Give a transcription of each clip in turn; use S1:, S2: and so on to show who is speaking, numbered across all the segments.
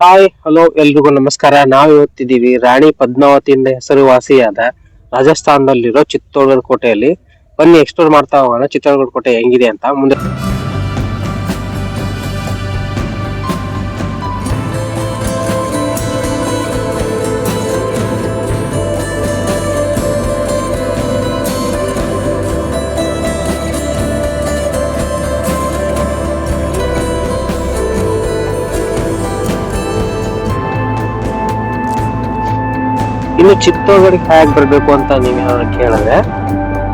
S1: Hi hello ಎಲ್ರಿಗೂ ನಮಸ್ಕಾರ. ನಾವು ಇವತ್ತಿದ್ದೀವಿ ರಾಣಿ ಪದ್ಮಾವತಿಯಿಂದ ಹೆಸರುವಾಸಿಯಾದ ರಾಜಸ್ಥಾನದಲ್ಲಿರೋ ಚಿತ್ತೋರ್ಗಢ ಕೋಟೆಯಲ್ಲಿ. ಬನ್ನಿ ಎಕ್ಸ್ಪ್ಲೋರ್ ಮಾಡ್ತಾ ಹೋಗೋಣ ಚಿತ್ತೋರ್ಗಢ ಕೋಟೆ ಹೆಂಗಿದೆ ಅಂತ. ಮುಂದೆ ಇನ್ನು ಚಿತ್ತೋರ್ಗಢಕ್ಕೆ ಹೇಗೆ ಬರ್ಬೇಕು ಅಂತ ನೀವು ಕೇಳಿದ್ರೆ,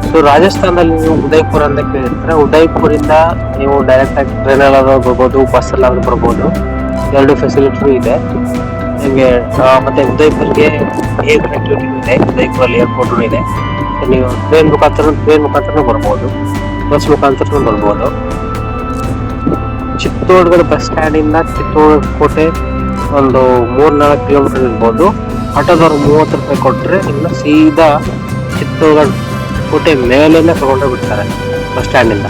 S1: ಸೊ ರಾಜಸ್ಥಾನದಲ್ಲಿ ನೀವು ಉದಯ್ಪುರ್ ಅಂತ ಕೇಳಿರ್ತಾರೆ. ಉದಯ್ಪುರಿಂದ ನೀವು ಡೈರೆಕ್ಟ್ ಆಗಿ ಟ್ರೈನ್ ಅಲ್ಲಾದ್ರೂ ಬರ್ಬೋದು, ಬಸ್ ಅಲ್ಲಾದ್ರೂ ಬರ್ಬೋದು. ಎರಡು ಫೆಸಿಲಿಟಿ ಇದೆ ನಿಮಗೆ. ಮತ್ತೆ ಉದಯ್ಪುರ್ಗೆ ಏರ್ ಕನೆಕ್ಟಿವಿಟಿ ಇದೆ, ಉದಯ್ಪುರಲ್ಲಿ ಏರ್ಪೋರ್ಟ್ ಇದೆ. ನೀವು ಟ್ರೈನ್ ಮುಖಾಂತರ ಬರ್ಬೋದು, ಬಸ್ ಮುಖಾಂತರ ಬರ್ಬೋದು. ಚಿತ್ತೋರ್ಗಢ ಬಸ್ ಸ್ಟ್ಯಾಂಡ್ ಇಂದ ಚಿತ್ತೋರ್ಗಢ ಕೋಟೆ ಒಂದು 3-4 ಕಿಲೋಮೀಟರ್ ಇರ್ಬೋದು. ಆಟೋದವ್ರು 30 ರೂಪಾಯಿ ಕೊಟ್ರೆ ಇನ್ನು ಸೀದಾ ಚಿತ್ತೋರ್ಗಢ ಕೋಟೆ ಮೇಲೆನೆ ತಗೊಂಡೋಗಿ ಬಿಡ್ತಾರೆ ಬಸ್ ಸ್ಟ್ಯಾಂಡ್ ಇಂದ.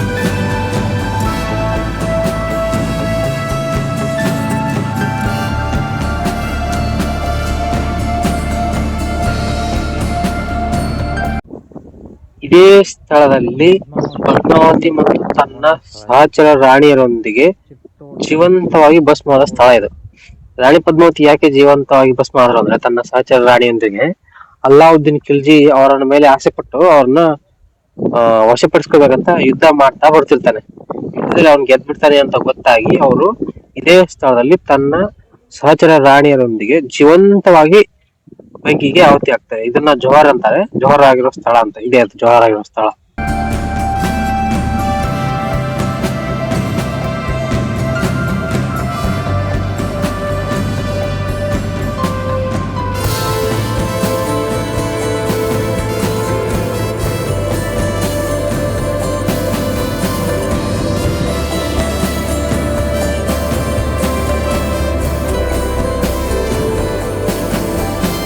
S1: ಇದೇ ಸ್ಥಳದಲ್ಲಿ ಪದ್ಮಾವತಿ ಮತ್ತು ತನ್ನ ಸಹಚರ ರಾಣಿಯರೊಂದಿಗೆ ಜೀವಂತವಾಗಿ ಭಸ್ಮವಾದ ಸ್ಥಳ ಇದು. ರಾಣಿ ಪದ್ಮಾವತಿ ಯಾಕೆ ಜೀವಂತವಾಗಿ ಭಸ್ಮ ಆದ್ರು ಅಂದ್ರೆ, ತನ್ನ ಸಹಚರ ರಾಣಿಯೊಂದಿಗೆ ಅಲ್ಲಾವುದ್ದೀನ್ ಖಿಲ್ಜಿ ಅವರ ಮೇಲೆ ಆಸೆ ಪಟ್ಟು ಅವ್ರನ್ನ ವಶಪಡಿಸ್ಕೋಬೇಕಂತ ಯುದ್ಧ ಮಾಡ್ತಾ ಬರ್ತಿರ್ತಾನೆ. ಯುದ್ಧದಲ್ಲಿ ಅವ್ನ್ ಗೆದ್ಬಿಡ್ತಾನೆ ಅಂತ ಗೊತ್ತಾಗಿ ಅವರು ಇದೇ ಸ್ಥಳದಲ್ಲಿ ತನ್ನ ಸಹಚರ ರಾಣಿಯರೊಂದಿಗೆ ಜೀವಂತವಾಗಿ ಬೆಂಕಿಗೆ ಆಹುತಿ ಆಗ್ತಾರೆ. ಇದನ್ನ ಜೋಹರ್ ಅಂತಾರೆ. ಜೋಹರ್ ಆಗಿರೋ ಸ್ಥಳ ಅಂತ ಇದೆ, ಅದು ಜೋಹರ್ ಆಗಿರೋ ಸ್ಥಳ.